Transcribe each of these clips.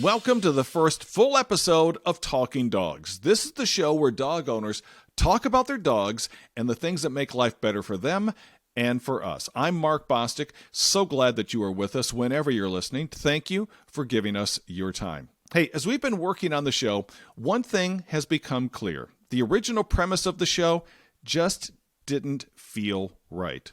Welcome to the first full episode of Talking Dogs. This is the show where dog owners talk about their dogs and the things that make life better for them and for us. I'm Mark Bostic. So glad that you are with us whenever you're listening. Thank you for giving us your time. Hey, as we've been working on the show, one thing has become clear. The original premise of the show just didn't feel right.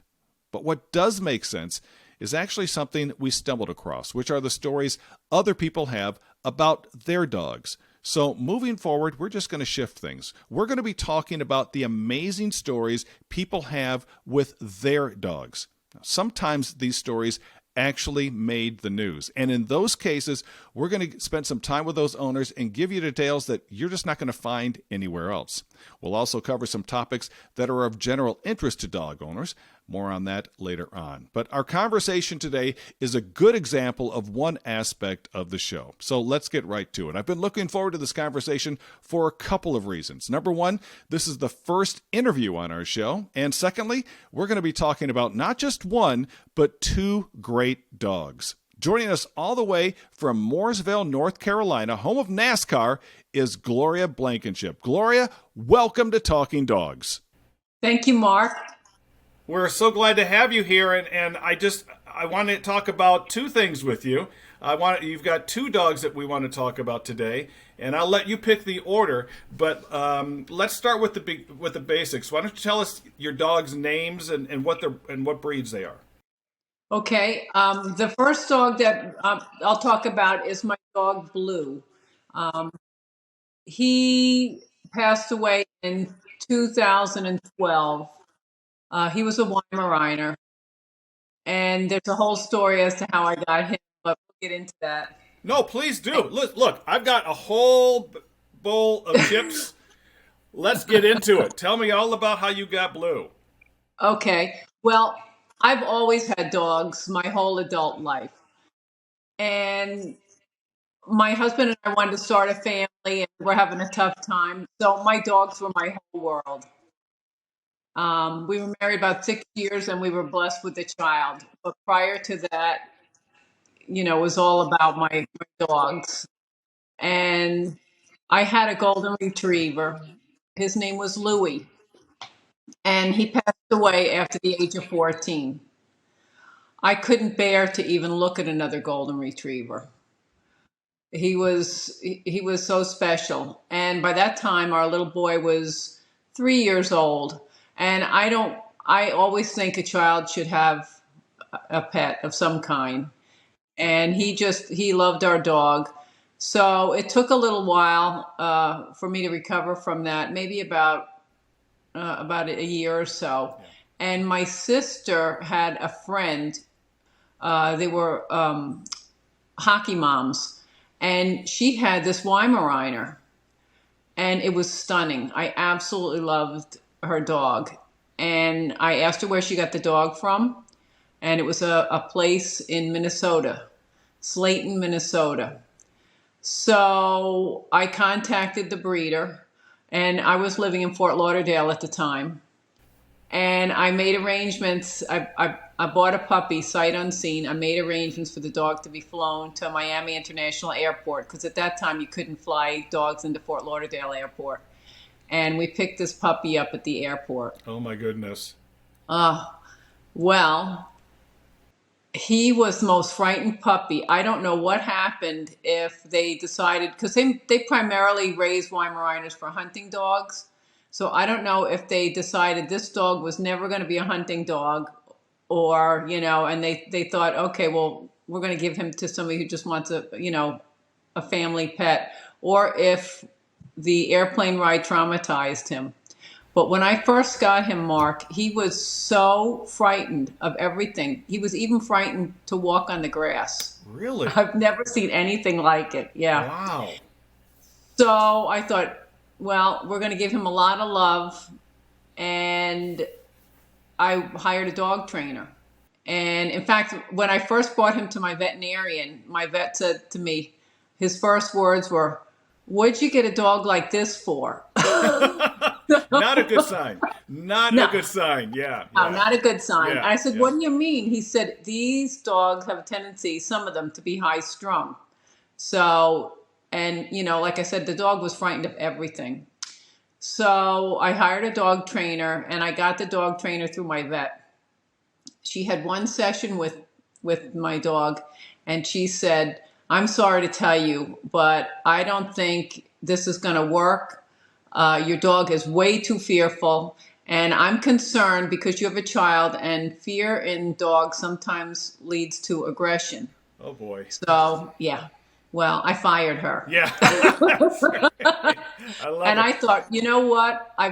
But what does make sense is actually something we stumbled across, which are the stories other people have about their dogs. So moving forward, we're just going to shift things. We're going to be talking about the amazing stories people have with their dogs. Now, sometimes these stories actually made the news. And in those cases, we're going to spend some time with those owners and give you details that you're just not going to find anywhere else. We'll also cover some topics that are of general interest to dog owners. More on that later on. But our conversation today is a good example of one aspect of the show. So let's get right to it. I've been looking forward to this conversation for a couple of reasons. Number one, this is the first interview on our show. And secondly, we're going to be talking about not just one, but two great dogs. Joining us all the way from Mooresville, North Carolina, home of NASCAR, is Gloria Blankenship. Gloria, welcome to Talking Dogs. Thank you, Mark. We're so glad to have you here, and I want to talk about two things with you. You've got two dogs that we want to talk about today, and I'll let you pick the order. But let's start with the basics. Why don't you tell us your dogs' names and what breeds they are? Okay. The first dog that I'll talk about is my dog Blue. He passed away in 2012. He was a Weimaraner, and there's a whole story as to how I got him, but we'll get into that. No, please do. Look, I've got a whole bowl of chips. Let's get into it. Tell me all about how you got Blue. Okay. Well, I've always had dogs my whole adult life. And my husband and I wanted to start a family, and we're having a tough time. So my dogs were my whole world. We were married about 6 years, and we were blessed with a child. But prior to that, it was all about my dogs. And I had a golden retriever. His name was Louie, and he passed away after the age of 14. I couldn't bear to even look at another golden retriever. He was so special. And by that time, our little boy was 3 years old. And I always think a child should have a pet of some kind. And he loved our dog. So it took a little while for me to recover from that, maybe about a year or so. Yeah. And my sister had a friend. They were hockey moms. And she had this Weimaraner. And it was stunning. I absolutely loved her dog. And I asked her where she got the dog from. And it was a place in Minnesota, Slayton, Minnesota. So I contacted the breeder, and I was living in Fort Lauderdale at the time. And I made arrangements. I bought a puppy sight unseen. I made arrangements for the dog to be flown to Miami International Airport, because at that time you couldn't fly dogs into Fort Lauderdale Airport. And we picked this puppy up at the airport. Oh, my goodness. Well, he was the most frightened puppy. I don't know what happened if they decided, because they primarily raise Weimaraners for hunting dogs. So I don't know if they decided this dog was never going to be a hunting dog, or, and they thought, okay, well, we're going to give him to somebody who just wants a family pet, or if the airplane ride traumatized him. But when I first got him, Mark, he was so frightened of everything. He was even frightened to walk on the grass. Really? I've never seen anything like it. Yeah. Wow. So I thought, well, we're going to give him a lot of love. And I hired a dog trainer. And in fact, when I first brought him to my veterinarian, my vet said to me, his first words were, "What'd you get a dog like this for?" Not a good sign. Not a good sign. Yeah. No, not a good sign. Yeah, I said, "What do you mean?" He said, "These dogs have a tendency, some of them, to be high strung. So, and like I said, the dog was frightened of everything. So I hired a dog trainer, and I got the dog trainer through my vet. She had one session with my dog, and she said, "I'm sorry to tell you, but I don't think this is going to work. Your dog is way too fearful, and I'm concerned because you have a child, and fear in dogs sometimes leads to aggression." Oh boy. So yeah, well, I fired her. Yeah. That's right. I love And it. I thought, you know what? I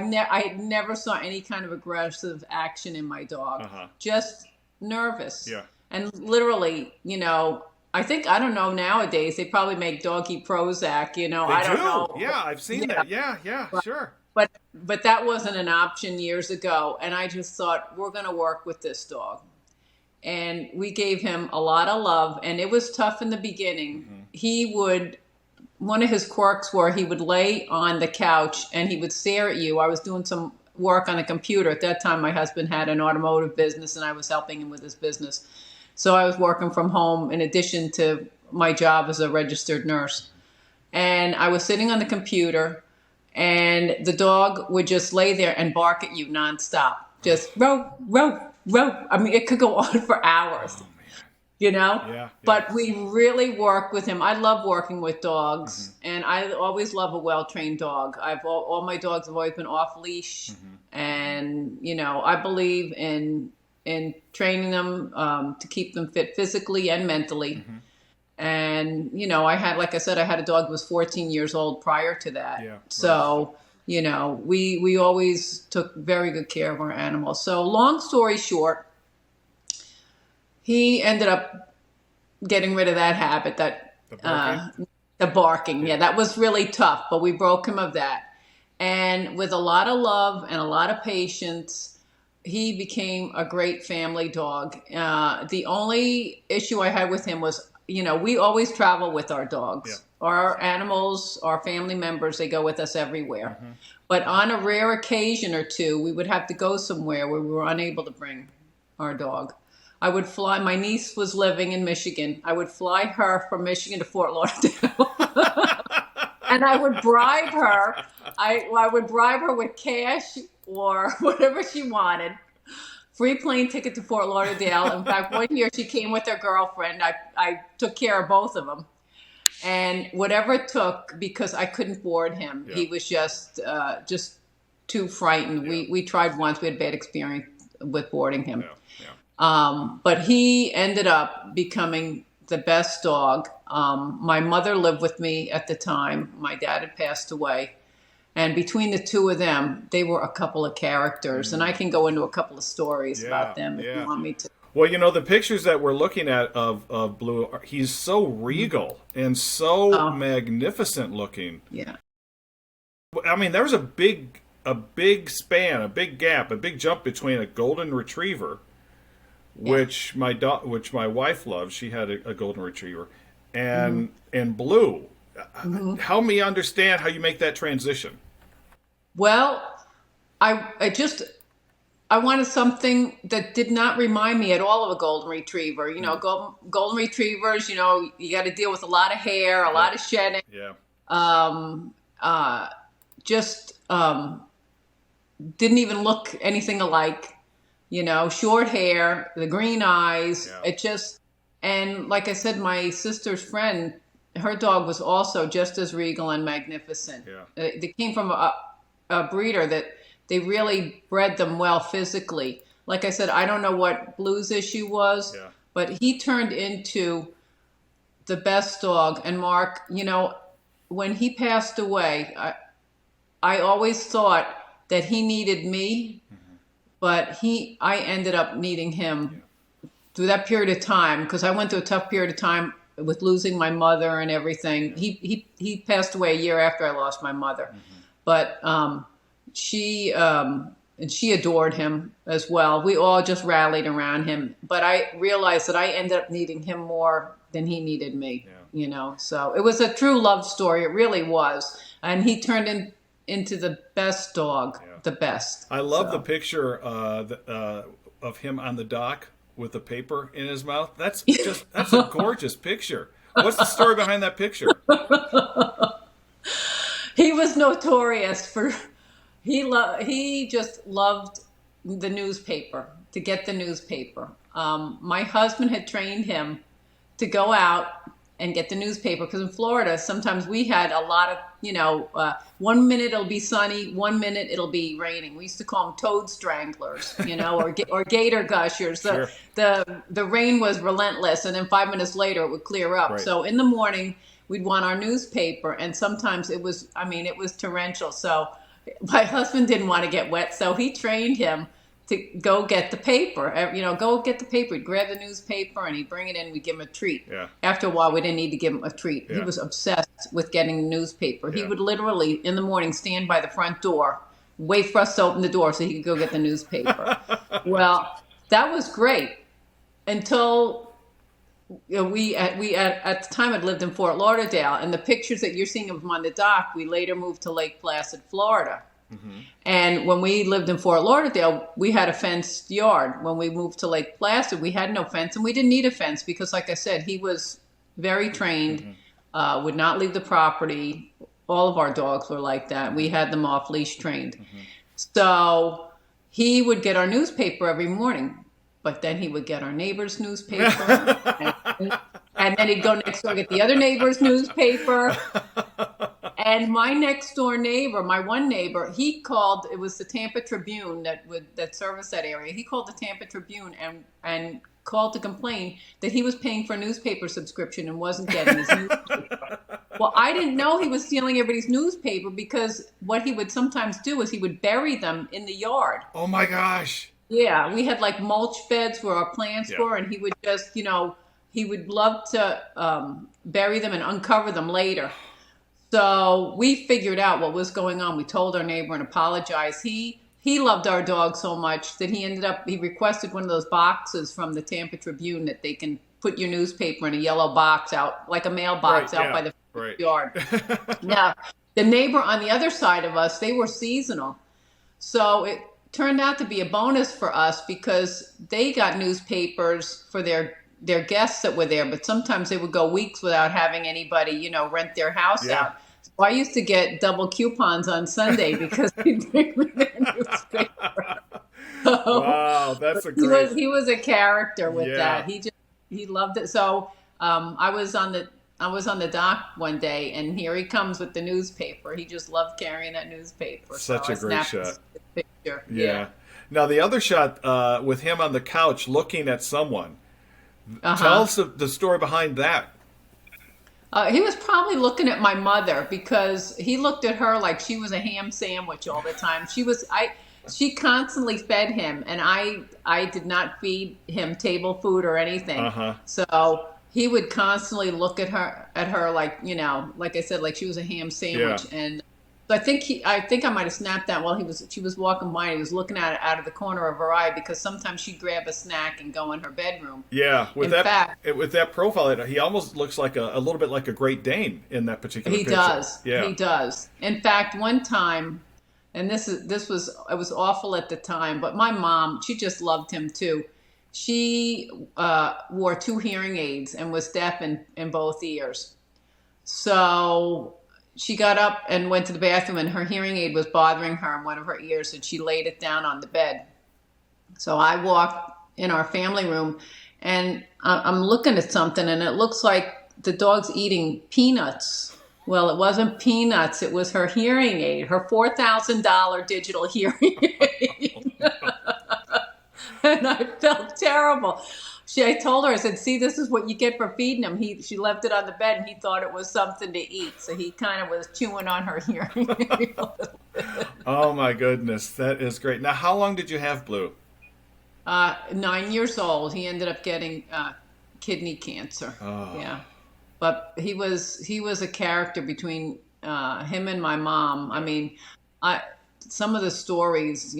never saw any kind of aggressive action in my dog. Just nervous. Yeah. And literally, I don't know nowadays, they probably make doggy Prozac, I don't know. Yeah, I've seen that. Yeah, sure. But that wasn't an option years ago. And I just thought, we're going to work with this dog. And we gave him a lot of love, and it was tough in the beginning. One of his quirks were he would lay on the couch and he would stare at you. I was doing some work on a computer. At that time, my husband had an automotive business, and I was helping him with his business. So I was working from home in addition to my job as a registered nurse. And I was sitting on the computer, and the dog would just lay there and bark at you nonstop. Just row, row, row. I mean, it could go on for hours. Oh, man. Yeah. But we really work with him. I love working with dogs, and I always love a well-trained dog. All my dogs have always been off leash, and I believe in training them to keep them fit physically and mentally. And like I said, I had a dog that was 14 years old prior to that. Yeah, so we always took very good care of our animals. So long story short, he ended up getting rid of that habit, the barking. Yeah, that was really tough, but we broke him of that. And with a lot of love and a lot of patience, he became a great family dog. The only issue I had with him was, we always travel with our dogs. Yeah. Our animals, our family members, they go with us everywhere. But on a rare occasion or two, we would have to go somewhere where we were unable to bring our dog. I would fly. My niece was living in Michigan. I would fly her from Michigan to Fort Lauderdale, and I would bribe her. I would bribe her with cash or whatever she wanted. Free plane ticket to Fort Lauderdale. In fact, one year she came with her girlfriend. I took care of both of them, and whatever it took, because I couldn't board him. Yeah. He was just too frightened. Yeah. We tried once. We had a bad experience with boarding him. Yeah. But he ended up becoming the best dog. My mother lived with me at the time. My dad had passed away. And between the two of them, they were a couple of characters. And I can go into a couple of stories about them if you want me to. Well, the pictures that we're looking at of Blue, he's so regal and so magnificent looking. Yeah. I mean, there was a big span, a big gap, a big jump between a golden retriever, which my wife loves. She had a golden retriever, and Blue. Help me understand how you make that transition. Well, I wanted something that did not remind me at all of a golden retriever. Golden retrievers, you got to deal with a lot of hair, a lot of shedding. Yeah. Didn't even look anything alike. Short hair, the green eyes. Yeah. And like I said, my sister's friend, her dog was also just as regal and magnificent. Yeah. They came from a breeder that they really bred them well physically. Like I said, I don't know what Blue's issue was, but he turned into the best dog. And Mark, when he passed away, I always thought that he needed me, but I ended up needing him through that period of time, because I went through a tough period of time with losing my mother and everything. He passed away a year after I lost my mother, but she adored him as well. We all just rallied around him, but I realized that I ended up needing him more than he needed me. So it was a true love story. It really was, and he turned into the best dog, the best. I love the picture of him on the dock with the paper in his mouth. That's a gorgeous picture. What's the story behind that picture? He was notorious for he just loved the newspaper, to get the newspaper. My husband had trained him to go out and get the newspaper, because in Florida sometimes we had a lot of, 1 minute it'll be sunny, 1 minute it'll be raining. We used to call them toad stranglers, or gator gushers. Sure. The rain was relentless, and then 5 minutes later it would clear up. Right. So in the morning we'd want our newspaper, and sometimes it was torrential. So my husband didn't want to get wet, so he trained him to go get the paper. Go get the paper. He'd grab the newspaper and he'd bring it in. We'd give him a treat. Yeah. After a while, we didn't need to give him a treat. Yeah. He was obsessed with getting the newspaper. Yeah. He would literally, in the morning, stand by the front door, wait for us to open the door so he could go get the newspaper. Well, that was great until we at the time had lived in Fort Lauderdale, and the pictures that you're seeing of him on the dock, we later moved to Lake Placid, Florida. Mm-hmm. And when we lived in Fort Lauderdale, we had a fenced yard. When we moved to Lake Placid, we had no fence, and we didn't need a fence because, like I said, he was very trained, would not leave the property. All of our dogs were like that. We had them off leash trained. Mm-hmm. So he would get our newspaper every morning, but then he would get our neighbor's newspaper, and then he'd go next door and get the other neighbor's newspaper. And my next door neighbor, my one neighbor, he called. It was the Tampa Tribune that serviced that area. He called the Tampa Tribune and called to complain that he was paying for a newspaper subscription and wasn't getting his newspaper. Well, I didn't know he was stealing everybody's newspaper, because what he would sometimes do is he would bury them in the yard. Oh my gosh. Yeah, we had like mulch beds where our plants were, and he would just, he would love to bury them and uncover them later. So we figured out what was going on. We told our neighbor and apologized. He loved our dog so much that he requested one of those boxes from the Tampa Tribune that they can put your newspaper in a yellow box out, like a mailbox out by the yard. Now, the neighbor on the other side of us, they were seasonal. So it turned out to be a bonus for us, because they got newspapers for their guests that were there, but sometimes they would go weeks without having anybody, rent their house out. So I used to get double coupons on Sunday because he'd bring me their newspaper. So, wow, that's a great. He was a character with that. He loved it. So I was on the dock one day, and here he comes with the newspaper. He just loved carrying that newspaper. Such a great shot. Picture. Yeah. Now the other shot with him on the couch looking at someone. Tell us the story behind that. He was probably looking at my mother, because he looked at her like she was a ham sandwich all the time. She constantly fed him, and I did not feed him table food or anything. So he would constantly look at her like, like I said, like she was a ham sandwich. Yeah. And so I think I might have snapped that while she was walking by, and he was looking at it out of the corner of her eye, because sometimes she'd grab a snack and go in her bedroom. Yeah, with that profile, he almost looks like a little bit like a Great Dane in that particular picture. He does. Yeah. He does. In fact, one time, and it was awful at the time, but my mom, she just loved him too. She wore 2 hearing aids and was deaf in both ears. So she got up and went to the bathroom, and her hearing aid was bothering her in one of her ears, and she laid it down on the bed. So I walked in our family room, and I'm looking at something, and it looks like the dog's eating peanuts. Well, it wasn't peanuts. It was her hearing aid, her $4,000 digital hearing aid. And I felt terrible. I told her, I said, see, this is what you get for feeding him. She left it on the bed, and he thought it was something to eat. So he kind of was chewing on her hearing aid. Oh, my goodness. That is great. Now, how long did you have Blue? 9 years old. He ended up getting kidney cancer. Oh. Yeah. But he was a character between him and my mom. I mean, some of the stories,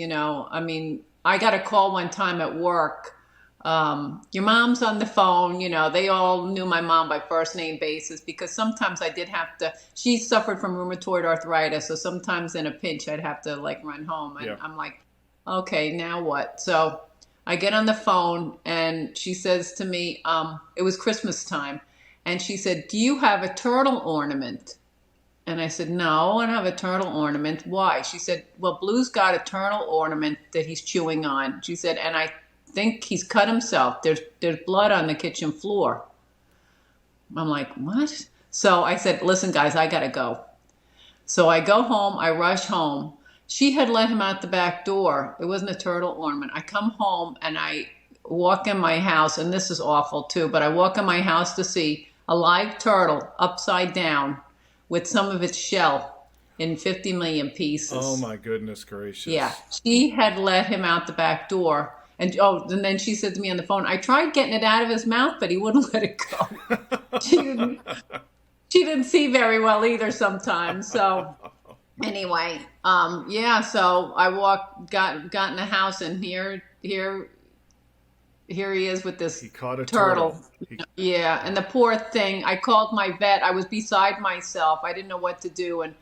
I got a call one time at work. Your mom's on the phone. They all knew my mom by first name basis, because sometimes I did have to, she suffered from rheumatoid arthritis. So sometimes in a pinch, I'd have to run home, and I'm like, okay, now what? So I get on the phone, and she says to me, it was Christmas time. And she said, "Do you have a turtle ornament?" And I said, "No, I don't have a turtle ornament. Why?" She said, "Well, Blue's got a turtle ornament that he's chewing on." She said, "And I think he's cut himself. There's blood on the kitchen floor." I'm like, "What?" So I said, "Listen, guys, I gotta go." So I go home, I rush home. She had let him out the back door. It wasn't a turtle ornament. I come home and I walk in my house, and this is awful too, but I walk in my house to see a live turtle upside down with some of its shell in 50 million Oh pieces. my goodness Yeah, gracious. she had let him out the back door. And then she said to me on the phone, "I tried getting it out of his mouth, but he wouldn't let it go." She didn't she didn't see very well either sometimes. So anyway, yeah, so I got in the house, and here he is with He this caught a turtle. turtle. He, Yeah, and the poor thing, I called my vet. I was beside myself. I didn't know what to do, and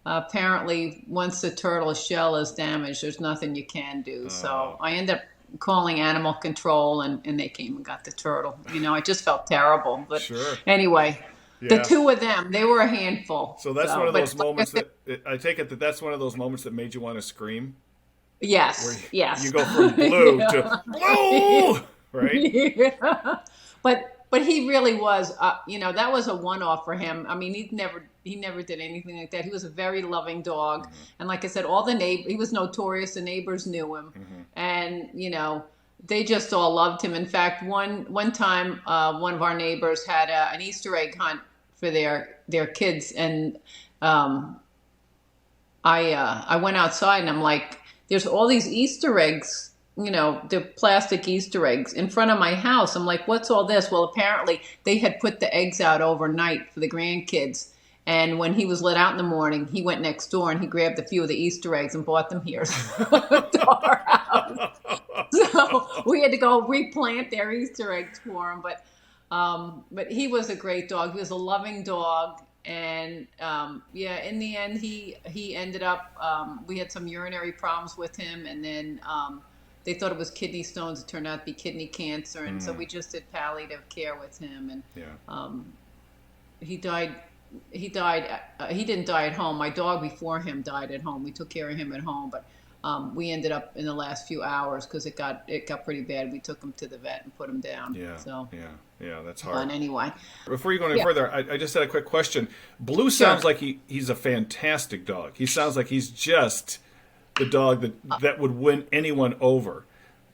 apparently once the turtle shell is damaged, there's nothing you can do. So oh, I ended up calling animal control, and they came and got the turtle. I just felt terrible. But sure. anyway, the Yeah. two of them, they were a handful. So that's one So, of but those like I moments said, that I take it that that's one of those moments that made you want to scream, where yes, you yes. go from blue to Yeah. blue, right? Yeah. But he really was, that was a one-off for him. I mean, he never did anything like that. He was a very loving dog, Hmm. and like I said, all the neighbor he was notorious. The neighbors knew him, Hmm. and they just all loved him. In fact, one time, one of our neighbors had an Easter egg hunt for their kids, and um, I went outside and I'm like, "There's all these Easter eggs, the plastic Easter eggs in front of my house." I'm like, "What's all this?" Well, apparently they had put the eggs out overnight for the grandkids. And when he was let out in the morning, he went next door and he grabbed a few of the Easter eggs and brought them here to our house. So we had to go replant their Easter eggs for him. But he was a great dog. He was a loving dog, and yeah, in the end, he ended up. We had some urinary problems with him, and then they thought it was kidney stones. It turned out to be kidney cancer, and so Mm, we just did palliative care with him, and yeah. um, he died. He died. He didn't die at home. My dog before him died at home. We took care of him at home, but we ended up in the last few hours because it got pretty bad. We took him to the vet and put him down. Yeah, So, yeah, yeah. That's hard. but anyway, Before you go any yeah, further, I just had a quick question. Blue sounds sure. like he's a fantastic dog. He sounds like he's just the dog that would win anyone over.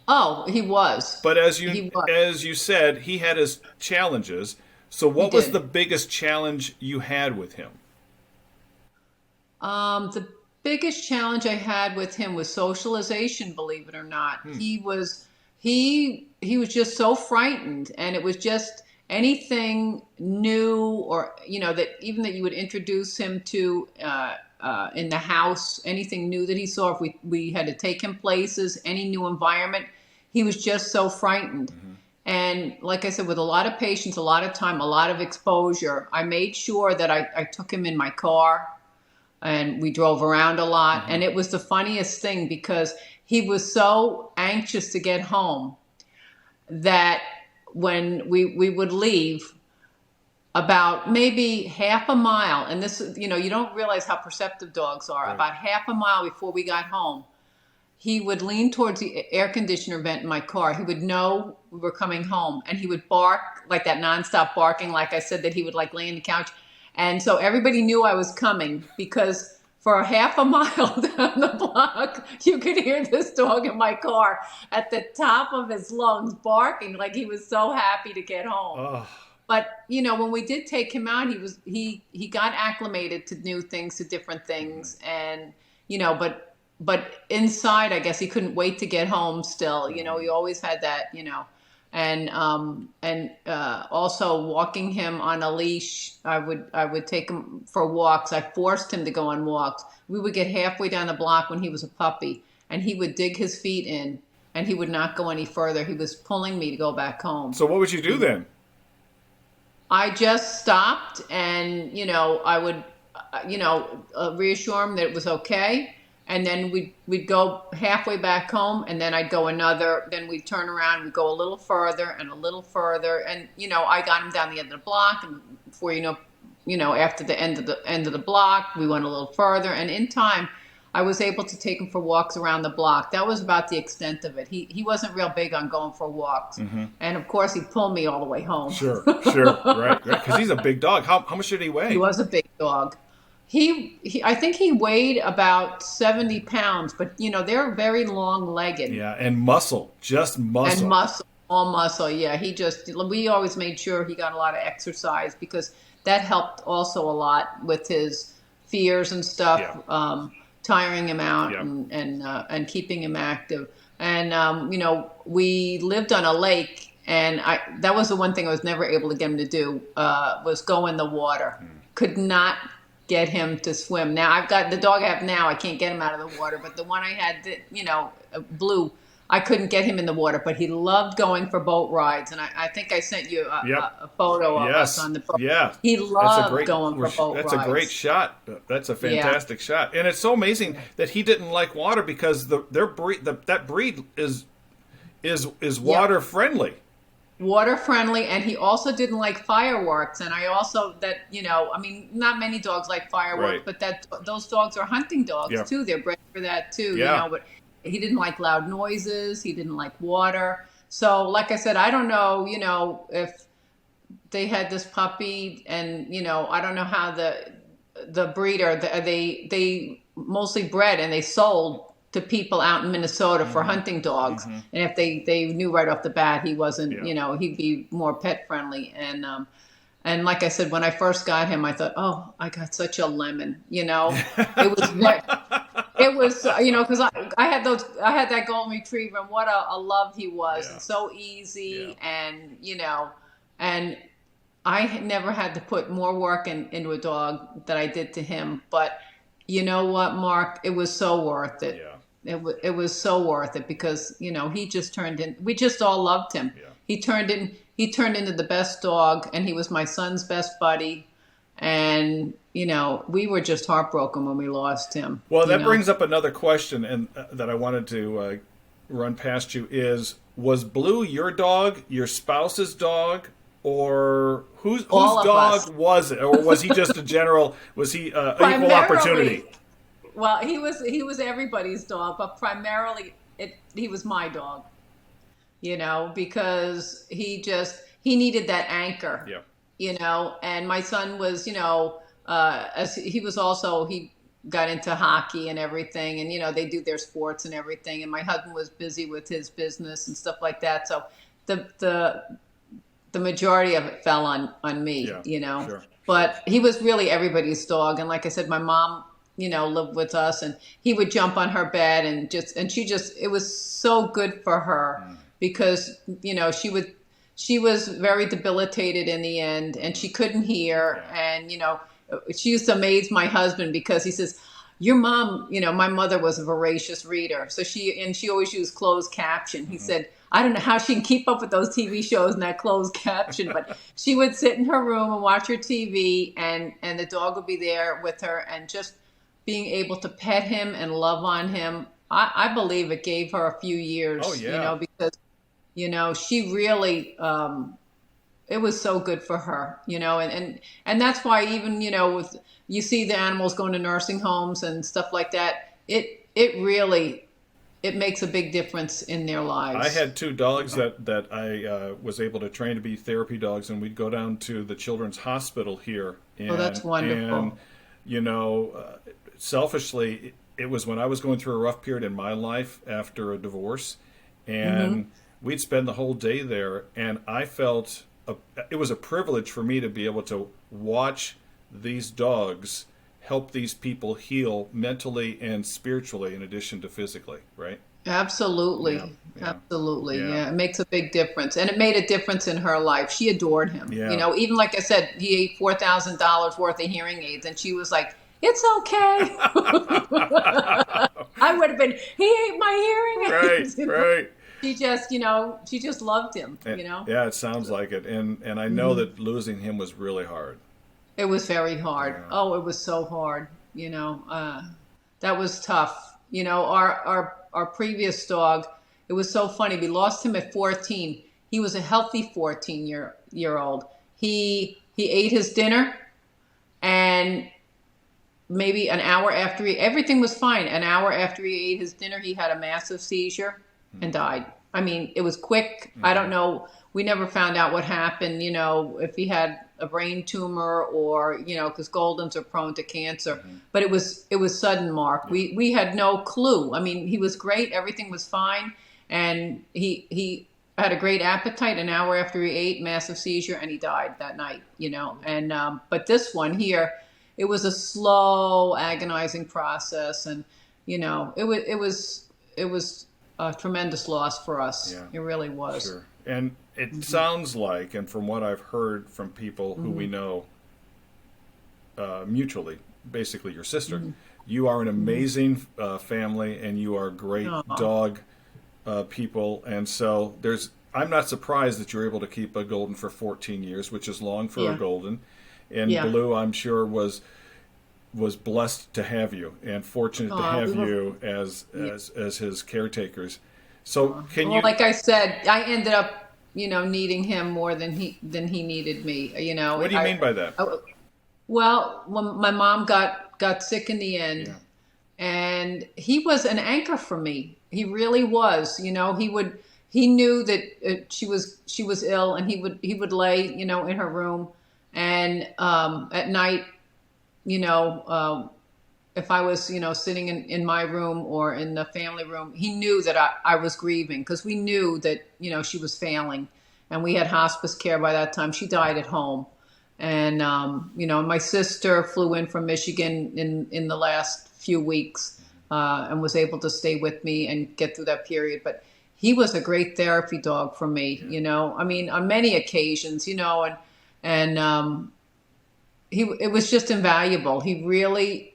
Oh, he was. But He was. as you said, he had his challenges. So He what was the did. biggest challenge you had with him? The biggest challenge I had with him was socialization, believe it or not. Hmm. He was just so frightened, and it was just anything new, or that even that you would introduce him to in the house, anything new that he saw, if we had to take him places, any new environment, he was just so frightened. Hmm. And like I said, with a lot of patience, a lot of time, a lot of exposure, I made sure that I took him in my car, and we drove around a lot. Hmm. And it was the funniest thing because he was so anxious to get home that when we would leave about maybe half a mile, and this, you don't realize how perceptive dogs are, Right. about half a mile before we got home, he would lean towards the air conditioner vent in my car. He would know we were coming home, and he would bark like that nonstop barking. Like I said, that he would like lay on the couch, and so everybody knew I was coming because for a half a mile down the block, you could hear this dog in my car at the top of his lungs barking like he was so happy to get home. Oh. But when we did take him out, he got acclimated to new things, to different Hmm. things, and but inside, I guess he couldn't wait to get home. Still, Hmm. he always had that, and also walking him on a leash. I would take him for walks. I forced him to go on walks. We would get halfway down the block when he was a puppy, and he would dig his feet in, and he would not go any further. He was pulling me to go back home. So what would you do He then? I just stopped, and I would reassure him that it was okay, and then we'd go halfway back home, and then I'd go another. Then we'd turn around, we'd go a little further and a little further, and I got him down the end of the block, and before after the end of the block, we went a little further, and in time, I was able to take him for walks around the block. That was about the extent of it. He wasn't real big on going for walks, and of course, he'd pull me all the way home. Sure, right, because he's a big dog. How much did he weigh? He was a big dog. I think he weighed about 70 pounds, but they're very long-legged. Yeah, and muscle, just muscle. And muscle, all muscle. Yeah, we always made sure he got a lot of exercise because that helped also a lot with his fears and stuff, tiring him out and keeping him active. And we lived on a lake, and that was the one thing I was never able to get him to do was go in the water. Could not get him to swim. Now I've got the dog I have now. I can't get him out of the water, but the one I had, Blue, I couldn't get him in the water, but he loved going for boat rides. And I think I sent you a photo of us on the boat. Yeah, he loved going for boat rides. That's a great shot. That's a fantastic shot. And it's so amazing that he didn't like water because that breed is water friendly. Water friendly, and he also didn't like fireworks. And I also not many dogs like fireworks, but those dogs are hunting dogs too. They're bred for that too. But he didn't like loud noises. He didn't like water. So, like I said, I don't know, if they had this puppy, and I don't know how the breeder they mostly bred and they sold to people out in Minnesota for hunting dogs. And if they knew right off the bat he wasn't, he'd be more pet friendly. And like I said, when I first got him, I thought, oh, I got such a lemon. It was because I had that golden retriever, and what a love he was, and so easy, and and I never had to put more work into a dog than I did to him. But you know what, Mark, it was so worth it. It was so worth it because he just turned in. We just all loved him. He turned into the best dog, and he was my son's best buddy. And we were just heartbroken when we lost him. Well, that brings up another question, and that I wanted to run past you was Blue your dog, your spouse's dog, or whose dog was it, or was he just a general? Was he equal opportunity? Well, he was everybody's dog, but primarily he was my dog. Because he needed that anchor. And my son was, as he got into hockey and everything, and they do their sports and everything. And my husband was busy with his business and stuff like that. So the majority of it fell on me, Sure. But he was really everybody's dog. And like I said, my mom, lived with us, and he would jump on her bed and it was so good for her because, she was very debilitated in the end, and she couldn't hear. And, she used to amaze my husband because he says, your mom, my mother was a voracious reader. So she always used closed caption. He said, I don't know how she can keep up with those TV shows and that closed caption, but she would sit in her room and watch her TV, and the dog would be there with her, and just being able to pet him and love on him. I believe it gave her a few years, because she really, it was so good for her, and that's why even, with, you see the animals going to nursing homes and stuff like that, it makes a big difference in their lives. I had two dogs that I was able to train to be therapy dogs, and we'd go down to the Children's Hospital here. And, that's wonderful. And, selfishly, it was when I was going through a rough period in my life after a divorce, and we'd spend the whole day there, and I felt it was a privilege for me to be able to watch these dogs help these people heal mentally and spiritually in addition to physically, right? Absolutely. Absolutely. Yeah. It makes a big difference. And it made a difference in her life. She adored him. Even like I said, he ate $4,000 worth of hearing aids, and she was like, it's okay. I would have been, he ate my hearing aids. Right. She just loved him, Yeah, it sounds like it. And I know that losing him was really hard. It was very hard. Yeah. Oh, it was so hard. That was tough. our previous dog, it was so funny. We lost him at 14. He was a healthy 14 year old. He ate his dinner, and maybe an hour after everything was fine. An hour after he ate his dinner, he had a massive seizure and died. I mean, it was quick. I don't know. We never found out what happened, if he had a brain tumor or, because Goldens are prone to cancer. But it was sudden, Mark. We had no clue. I mean, he was great. Everything was fine. And he had a great appetite. An hour after he ate, massive seizure, and he died that night, And but this one here, it was a slow, agonizing process. And, it was a tremendous loss for us. Yeah. It really was. Sure. And it sounds like, and from what I've heard from people who we know mutually, basically your sister, you are an amazing family, and you are great dog people. And so I'm not surprised that you're able to keep a Golden for 14 years, which is long for a Golden. And Blue, I'm sure, was blessed to have you and fortunate to have you as his caretakers. So you? Like I said, I ended up, needing him more than he needed me. What do you mean by that? Well, when my mom got sick in the end, and he was an anchor for me. He really was. He knew that she was ill, and he would lay, in her room, and at night, if I was, sitting in my room or in the family room, he knew that I was grieving, because we knew that, she was failing, and we had hospice care by that time. She died at home. And, my sister flew in from Michigan in the last few weeks, and was able to stay with me and get through that period. But he was a great therapy dog for me, I mean, on many occasions, and it was just invaluable. He really,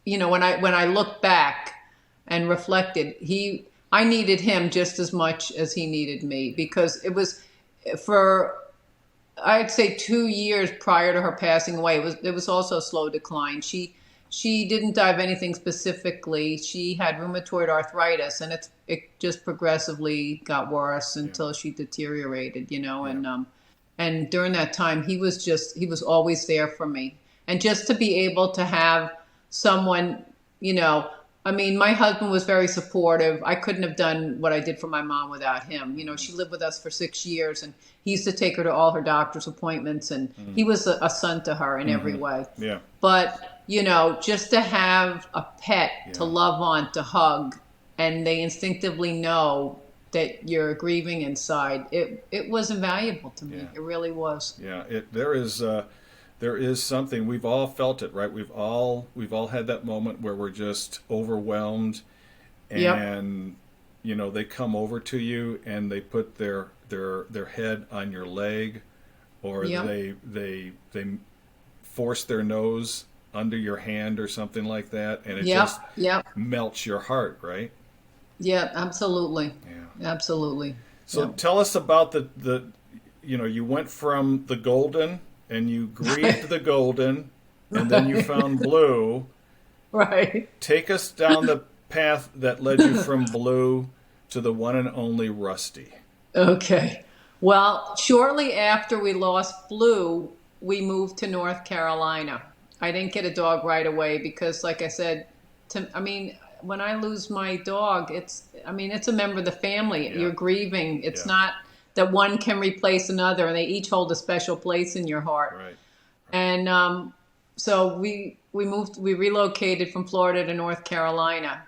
when I look back and reflected, I needed him just as much as he needed me, because it was for, I'd say, 2 years prior to her passing away. It was also a slow decline. She didn't die of anything specifically. She had rheumatoid arthritis, and it just progressively got worse until she deteriorated, and during that time, he was always there for me. And just to be able to have someone, I mean, my husband was very supportive. I couldn't have done what I did for my mom without him. She lived with us for 6 years, and he used to take her to all her doctor's appointments, and he was a son to her in every way. Yeah. But, just to have a pet to love on, to hug, and they instinctively know that you're grieving inside, it was invaluable to me. It really was. Yeah, there is something, we've all felt it, right? We've all had that moment where we're just overwhelmed, and they come over to you and they put their head on your leg, or they force their nose under your hand or something like that, and it just melts your heart, right? Yeah, absolutely. Yeah. Absolutely. So tell us about the you went from the Golden, and you grieved the Golden, and then you found Blue. Right. Take us down the path that led you from Blue to the one and only Rusty. Okay. Well, shortly after we lost Blue, we moved to North Carolina. I didn't get a dog right away because, like I said, when I lose my dog, it's a member of the family. You're grieving. It's not that one can replace another, and they each hold a special place in your heart. Right. And so we relocated from Florida to North Carolina,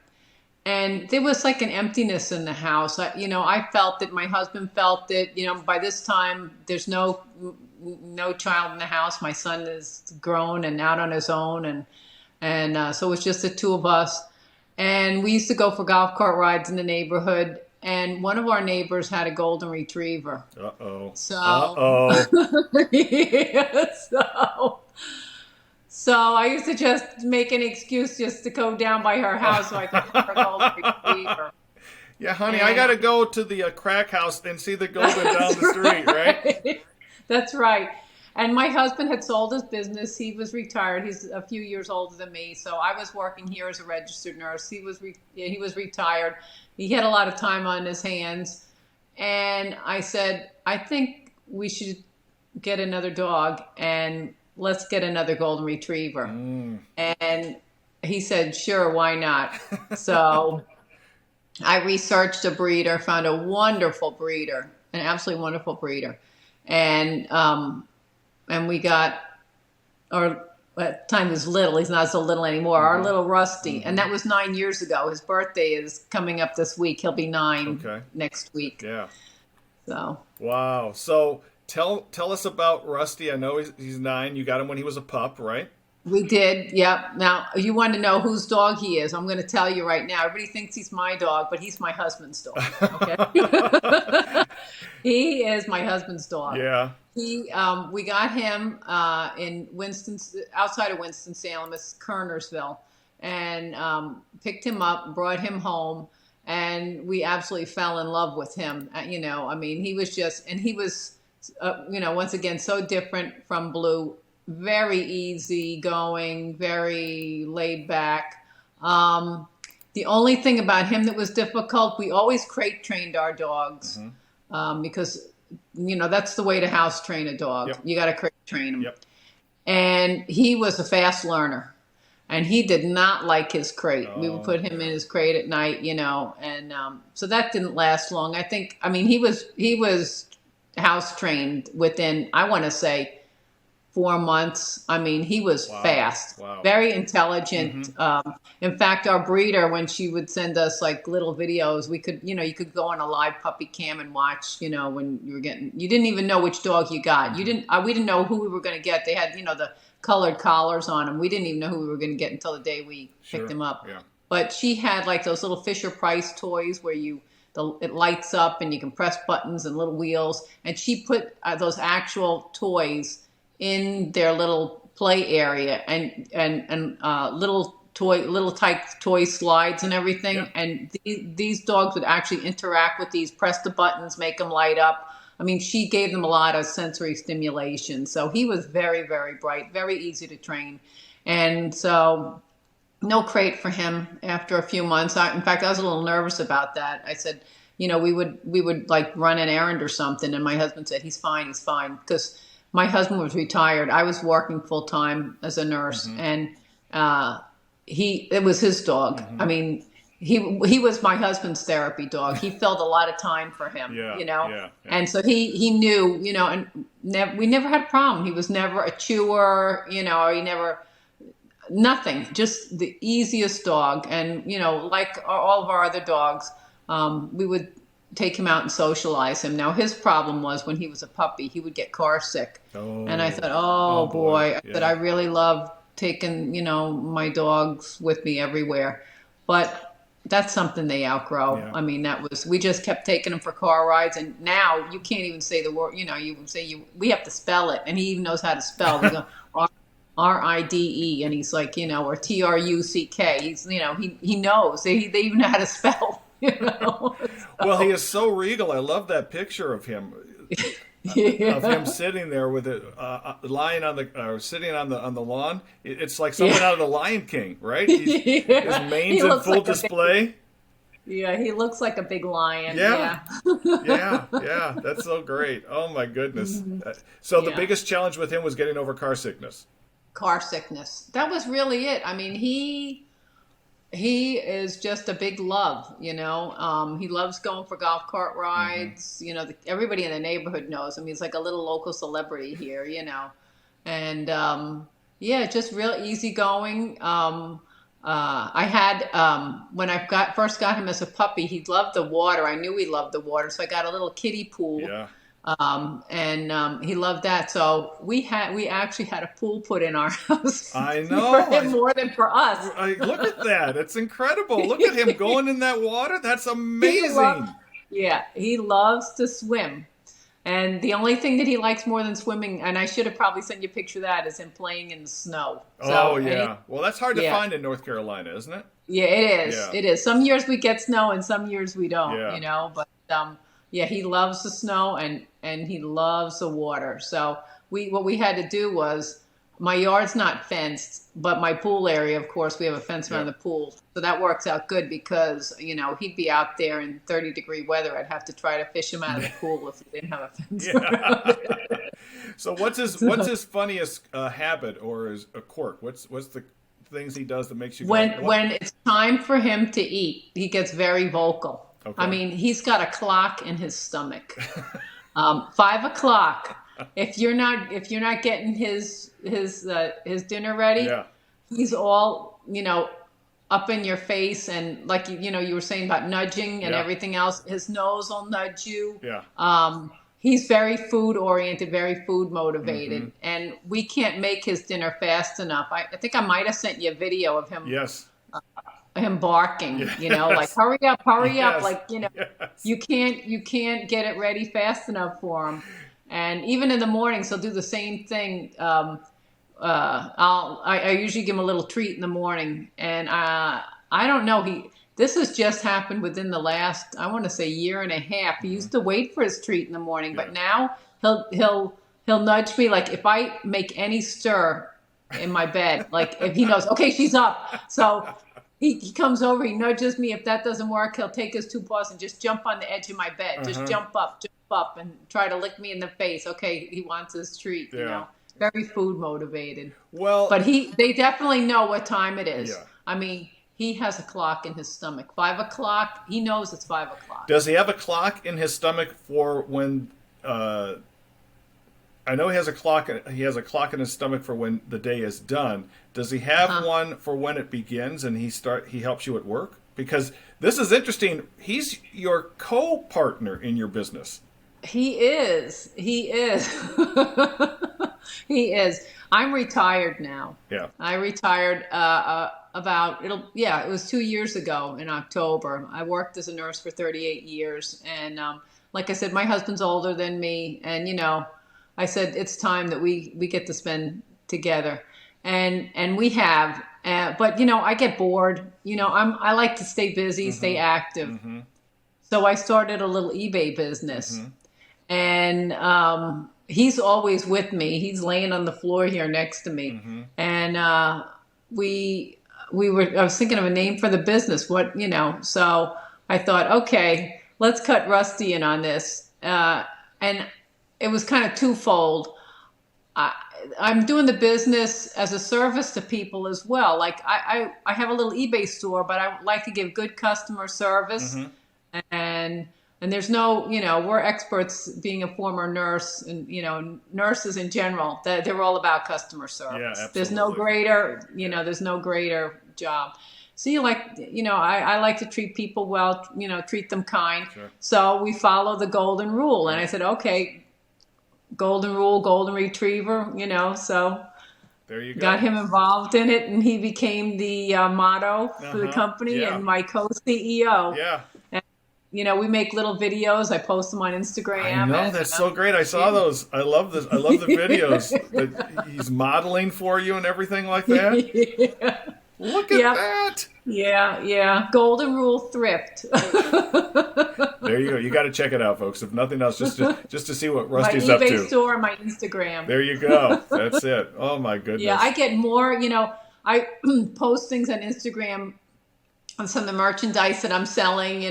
and there was like an emptiness in the house. I felt it. My husband felt it. By this time, there's no child in the house. My son is grown and out on his own, and so it was just the two of us. And we used to go for golf cart rides in the neighborhood. And one of our neighbors had a golden retriever. Uh-oh. So I used to just make an excuse just to go down by her house so I could have her golden retriever. Yeah, honey, I got to go to the crack house and see the golden down the street, right? That's right. And my husband had sold his business. He was retired. He's a few years older than me. So I was working here as a registered nurse. He was retired. He had a lot of time on his hands. And I said, I think we should get another dog and let's get another golden retriever. And he said, sure, why not? So I researched a breeder, found a wonderful breeder, an absolutely wonderful breeder. And we got, or at the time he was little, he's not so little anymore, our little Rusty. And that was 9 years ago. His birthday is coming up this week. He'll be 9 next week. Yeah. So. Wow. So tell us about Rusty. I know he's 9. You got him when he was a pup, right? We did, yep. Now, you want to know whose dog he is. I'm going to tell you right now. Everybody thinks he's my dog, but he's my husband's dog, okay? He is my husband's dog. Yeah. We got him outside of Winston-Salem, it's Kernersville, and picked him up, brought him home, and we absolutely fell in love with him. I mean, he was just, and he was, once again, so different from Blue. Very easy going, very laid back. The only thing about him that was difficult, we always crate trained our dogs because, that's the way to house train a dog. Yep. You got to crate train him. Yep. And he was a fast learner. And he did not like his crate. Oh. We would put him in his crate at night, and so that didn't last long. He was house trained within, I want to say, 4 months. I mean, he was fast, very intelligent. In fact, our breeder, when she would send us like little videos, we could, you could go on a live puppy cam and watch, when you didn't even know which dog you got. We didn't know who we were going to get. They had, the colored collars on them. We didn't even know who we were going to get until the day we picked them up. Yeah. But she had like those little Fisher Price toys where it lights up and you can press buttons and little wheels. And she put those actual toys in their little play area and little type toy slides and everything. Yeah. And these dogs would actually interact with these, press the buttons, make them light up. I mean, she gave them a lot of sensory stimulation. So he was very, very bright, very easy to train. And so no crate for him after a few months. In fact, I was a little nervous about that. I said, we would like run an errand or something. And my husband said, he's fine. Because my husband was retired. I was working full time as a nurse, and it was his dog. I mean, he was my husband's therapy dog. He filled a lot of time for him, and so he knew, and we never had a problem. He was never a chewer, nothing, just the easiest dog. And, like all of our other dogs, we would take him out and socialize him. Now, his problem was when he was a puppy, he would get car sick. Oh. And I thought, oh boy. Yeah. But I really love taking, my dogs with me everywhere. But that's something they outgrow. Yeah. I mean, we just kept taking him for car rides. And now you can't even say the word, you say we have to spell it. And he even knows how to spell. We go, RIDE. And he's like, or TRUCK. He's, he knows. They even know how to spell. So. Well, he is so regal. I love that picture of him, of him sitting there with it, lying sitting on the lawn. It's like someone out of the Lion King, right? His mane's in full display. Yeah, he looks like a big lion. Yeah. Yeah. That's so great. Oh my goodness. So the biggest challenge with him was getting over car sickness. Car sickness. That was really it. I mean, he is just a big love, He loves going for golf cart rides. Everybody in the neighborhood knows him. He's like a little local celebrity here, And just real easygoing. I had when I first got him as a puppy, he loved the water. I knew he loved the water, so I got a little kiddie pool. Yeah. He loved that. So we actually had a pool put in our house. I know. For him more than for us. Look at that. It's incredible. Look at him going in that water. That's amazing. He loves to swim. And the only thing that he likes more than swimming, and I should have probably sent you a picture of that, is him playing in the snow. Well, that's hard to find in North Carolina, isn't it? Yeah, it is. Yeah. It is. Some years we get snow and some years we don't, But Yeah, he loves the snow and he loves the water. So what we had to do was, my yard's not fenced, but my pool area, of course, we have a fence around Yeah. the pool. So that works out good because, he'd be out there in 30-degree weather. I'd have to try to fish him out of the pool if we didn't have a fence around Yeah. it. So what's his funniest habit or his a quirk? What's the things he does that makes you go, what? When it's time for him to eat, he gets very vocal. I Okay. mean, he's got a clock in his stomach. 5 o'clock. If you're not getting his dinner ready, Yeah. he's all up in your face, and like you were saying about nudging and Yeah. everything else. His nose will nudge you. Yeah. He's very food oriented, very food Mm-hmm. motivated, and we can't make his dinner fast enough. I think I might have sent you a video of Yes. him barking, like Yes. hurry up, Yes. like Yes. you can't get it ready fast enough for him. And even in the mornings, he'll do the same thing. I usually give him a little treat in the morning, and I don't know, this has just happened within the last, I want to say, year and a half. He Mm-hmm. used to wait for his treat in the morning, Yeah. but now he'll nudge me, like if I make any stir in my bed, like if he knows, okay, she's up. So he comes over, he nudges me. If that doesn't work, he'll take his two paws and just jump on the edge of my bed. Just Uh-huh. jump up and try to lick me in the face. Okay, he wants his treat, Yeah. Very food motivated. Well, But they definitely know what time it is. yeah. I mean, he has a clock in his stomach. 5 o'clock, he knows it's 5 o'clock. Does he have a clock in his stomach for when I know he has a clock. He has a clock in his stomach for when the day is done. Does he have Uh-huh. one for when it begins, and he helps you at work? Because this is interesting. He's your co-partner in your business. He is. He is. He is. I'm retired now. Yeah. I retired it was 2 years ago in October. I worked as a nurse for 38 years. And like I said, my husband's older than me. And, I said, it's time that we get to spend together. And we have. But, I get bored. I like to stay busy, stay Mm-hmm. active. Mm-hmm. So I started a little eBay business. Mm-hmm. And he's always with me. He's laying on the floor here next to me. Mm-hmm. And I was thinking of a name for the business. So I thought, okay, let's cut Rusty in on this. And it was kind of twofold. I'm doing the business as a service to people as well. Like I have a little eBay store, but I like to give good customer service. Mm-hmm. And there's no, we're experts, being a former nurse, and nurses in general, they're all about customer service. Yeah, There's no absolutely. greater, there's no greater job. So I like to treat people well, treat them kind. Sure. So we follow the golden rule, and I said, okay, golden rule, golden retriever, so There you go. got him involved in it, and he became the motto for the Uh-huh. company, Yeah. and my co-CEO. Yeah. We make little videos. I post them on Instagram. I know, and, that's so great. I saw those. I love this. I love the videos that he's modeling for you and everything like that. yeah, Look at Yep. that. yeah. Golden rule thrift. There you go. You got to check it out, folks. If nothing else, just to see what My Rusty's up eBay to. store, my Instagram. There you go. That's it. Oh my goodness. Yeah, I get more. I post things on Instagram on some of the merchandise that I'm selling.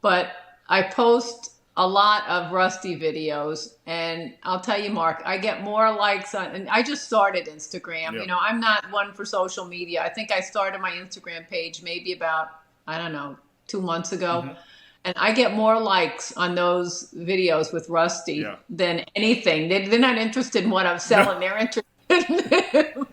But I post a lot of Rusty videos, and I'll tell you, Mark, I get more likes on, and I just started Instagram. Yep. I'm not one for social media. I think I started my Instagram page maybe about, I don't know, 2 months ago. Mm-hmm. And I get more likes on those videos with Rusty Yeah. than anything. They're not interested in what I'm selling. They're interested in him.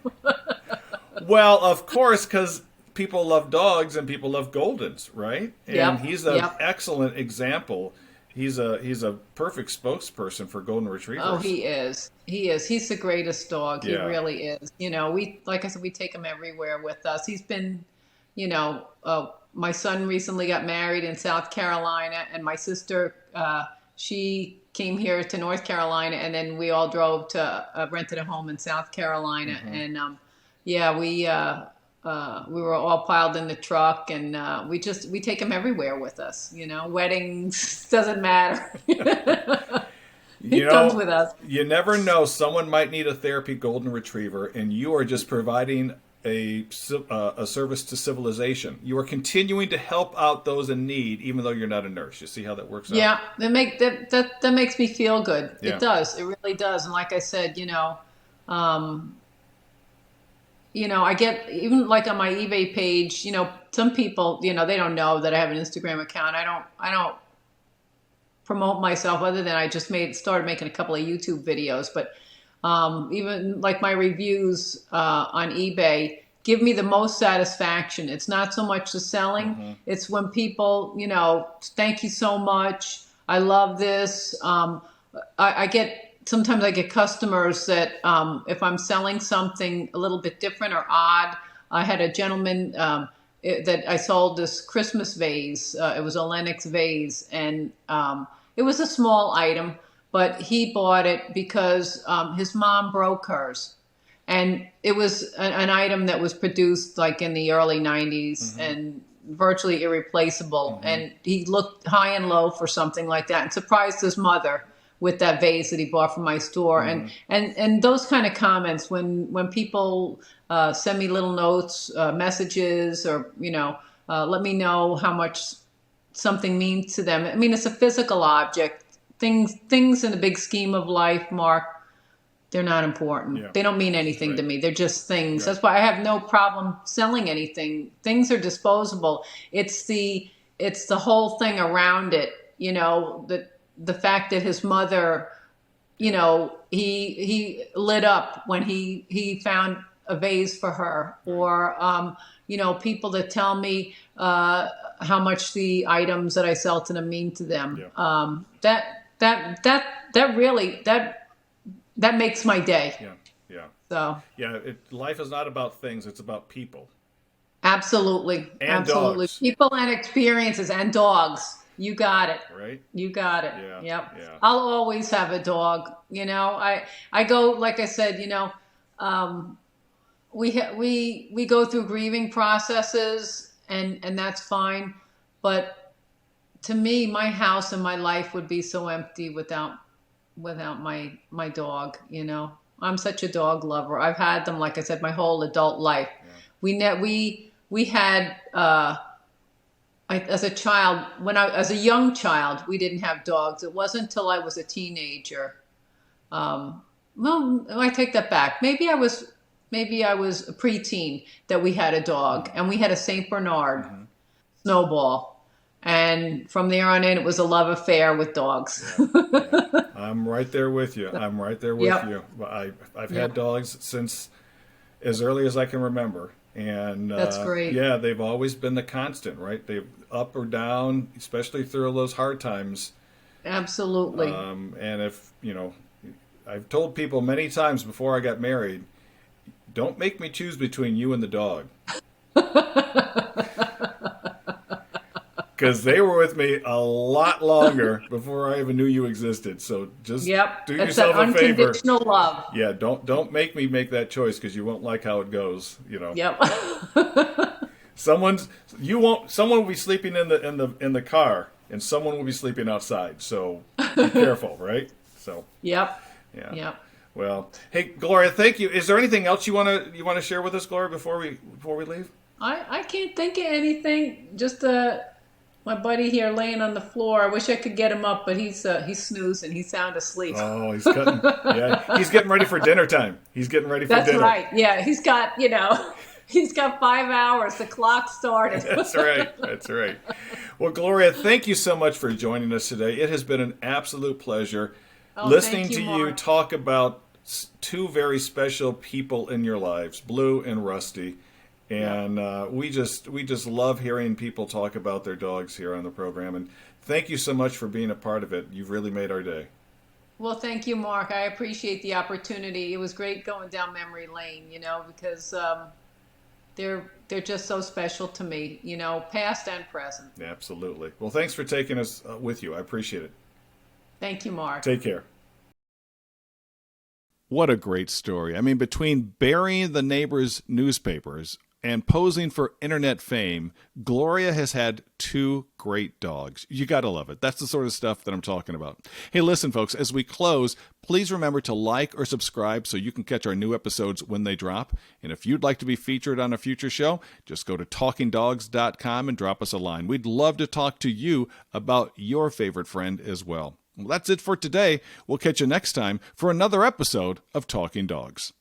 Well, of course, because people love dogs and people love Goldens, right? And Yep, he's an yep. excellent example. He's a perfect spokesperson for Golden Retrievers. Oh, he is. He is. He's the greatest dog. He Yeah. really is. Like I said, we take him everywhere with us. He's been, my son recently got married in South Carolina, and my sister, she came here to North Carolina, and then we all drove to rented a home in South Carolina, Mm-hmm. and yeah, we were all piled in the truck, and we take him everywhere with us. Weddings doesn't matter. He You comes know, with us. you never know. Someone might need a therapy golden retriever, and you are just providing a service to civilization. You are continuing to help out those in need, even though you're not a nurse. You see how that works out? Yeah, that makes me feel good. It Yeah. does. It really does. And like I said, um, I get even like on my eBay page. Some people, they don't know that I have an Instagram account. I don't promote myself other than I just started making a couple of YouTube videos. But even like my reviews on eBay give me the most satisfaction. It's not so much the selling; Mm-hmm. it's when people, thank you so much. I love this. I get sometimes I get customers that if I'm selling something a little bit different or odd. I had a gentleman that I sold this Christmas vase. It was a Lenox vase, and it was a small item, but he bought it because his mom broke hers. And it was an item that was produced like in the early 90s Mm-hmm. and virtually irreplaceable. Mm-hmm. And he looked high and low for something like that and surprised his mother with that vase that he bought from my store. Mm-hmm. And those kind of comments when people send me little notes, messages, or, let me know how much something means to them. I mean, it's a physical object. Things in the big scheme of life, Mark, they're not important. Yeah. They don't mean anything Right. to me. They're just things. Right. That's why I have no problem selling anything. Things are disposable. It's the whole thing around it. The fact that his mother, he lit up when he found a vase for her, or people that tell me how much the items that I sell to them mean to them. Yeah. That really that makes my day. Yeah. Yeah. So Yeah. Life is not about things; it's about people absolutely, and absolutely, dogs. people and experiences and dogs. You got it. Right? You got it. Yeah. Yep. Yeah. I'll always have a dog. I go, like I said. We go through grieving processes, and that's fine. But to me, my house and my life would be so empty without my dog. I'm such a dog lover. I've had them, like I said, my whole adult life. Yeah. We had as a child, as a young child, we didn't have dogs. It wasn't until I was a teenager. Well, I take that back. Maybe I was a preteen that we had a dog, and we had a Saint Bernard Mm-hmm. Snowball. And from there on in, it was a love affair with dogs. Yeah. Yeah. I'm right there with you. I'm right there with Yep. you. I've Yep. had dogs since as early as I can remember, and That's great. yeah, they've always been the constant, right? They've up or down, especially through those hard times. Absolutely. And if I've told people many times before I got married, don't make me choose between you and the dog. Because they were with me a lot longer before I even knew you existed. So just Yep. do That's that yourself a favor. unconditional love. Yeah, don't make me make that choice because you won't like how it goes. Yep. Someone will be sleeping in the car, and someone will be sleeping outside. So be careful, right? So Yep. yeah. Yep. Well, hey Gloria, thank you. Is there anything else you wanna share with us, Gloria, before we leave? I can't think of anything. Just my buddy here laying on the floor. I wish I could get him up, but he's snoozing. He's sound asleep. Oh, he's cutting. Yeah, he's getting ready for dinner time. He's getting ready for That's dinner. right. Yeah, he's got 5 hours. The clock started. That's right. That's right. Well, Gloria, thank you so much for joining us today. It has been an absolute pleasure listening thank you, to you Mark. talk about two very special people in your lives, Blu and Rusty. And we just love hearing people talk about their dogs here on the program. And thank you so much for being a part of it. You've really made our day. Well, thank you, Mark. I appreciate the opportunity. It was great going down memory lane, because they're just so special to me, past and present. Absolutely. Well, thanks for taking us with you. I appreciate it. Thank you, Mark. Take care. What a great story. I mean, between burying the neighbors' newspapers and posing for internet fame, Gloria has had 2 great dogs. You got to love it. That's the sort of stuff that I'm talking about. Hey, listen, folks, as we close, please remember to like or subscribe so you can catch our new episodes when they drop. And if you'd like to be featured on a future show, just go to talkingdogs.com and drop us a line. We'd love to talk to you about your favorite friend as well. Well, that's it for today. We'll catch you next time for another episode of Talking Dogs.